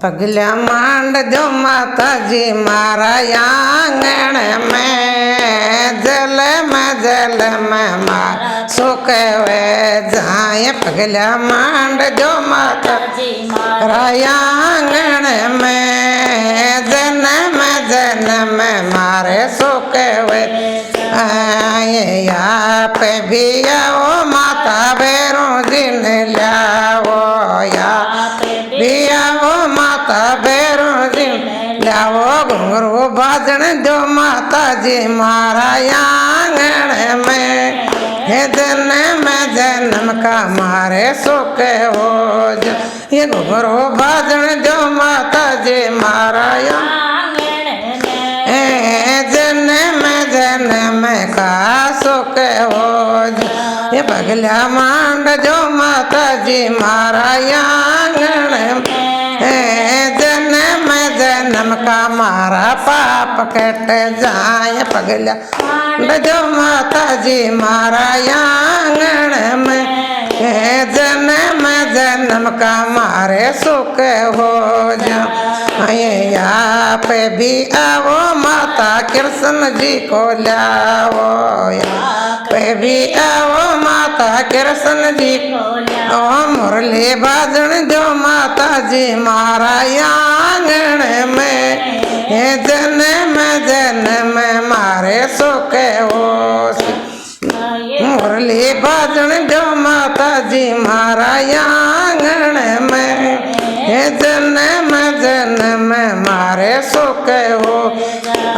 पगला मांड जो माता जी मारा आंगण में जल में मार सुख वे जाए। पगला मांड जो माता जी मारा आंगण में जन्म मारे सुख वे आए। आप भी आओ माता बेरों जिन लाओ या आओ माता बेरों जिन लाओ। घुंघरू बाजन जो माता जी मारा आंगण में जन्म का मारे सुख हो जो। ये घुंघरू बाजन जो माता जी मारा जन्म का सुख हो जो। ये पगला मांड जो माता जी मारा आंगण जन्म का मारा पाप कट जाए। पगला जो माता जी मारा आंगण में जन्म का मारे सुख हो जो। आप भी आओ माता कृष्ण जी को लाओ। आप भी आओ माता कृष्ण जी को मुरली बाजन जो माता जी मारा आंगण में जन्म मारे सुख हो। मुरली बाजन जो माता जी मारा आंगण में जन्म मारे सुख हो।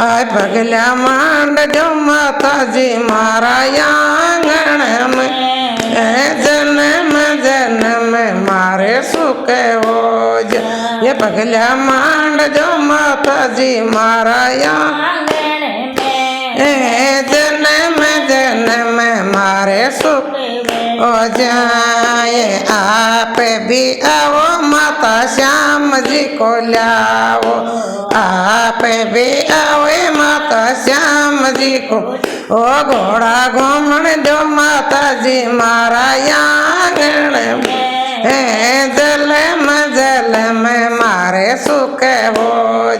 आय पगला मांड जो माता जी मारा आंगण में जन्म मारे सुख हो। ये पगला मांड जो माता जी मारा आंगण जन्म मारे सुख हो जाए। आप भी आओ माता श्याम जी को लाओ। आप भी आओ माता श्याम जी को ओ घोड़ा घूमन जो माता जी मारा आंगण जल में मारे सुख हो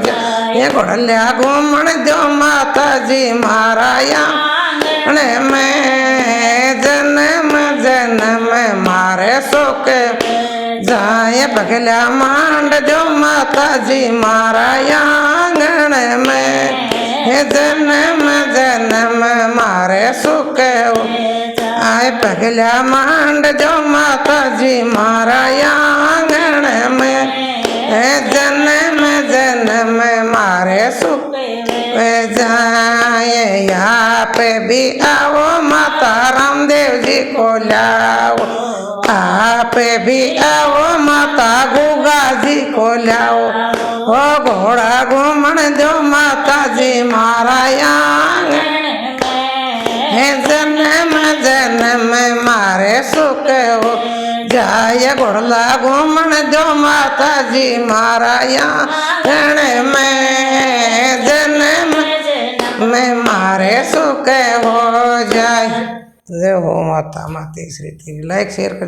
जा। ये घोड़ल्या घूमन जो माता जी मारा आंगण में जन्म मारे सुख जाए। पगला मांड जो माता जी मारा आंगण में जन्म मारे सुख हो। आए पगला मांड जो माता जी मारा आंगण में जन्म मारे सुख जाए। आप भी आओ माता रामदेव जी को लाओ। आप भी आओ माता गुगा जी को लाओ। ओ घोड़ा घूमन जो माता जी मारा आंगण जन्म मारे सुख हो जाए। घोड़ला घूमन जो माता जी मारा आंगण में जन्म मारे सुख हो जाए। जय हो माता माते श्री। लाइक शेयर कर।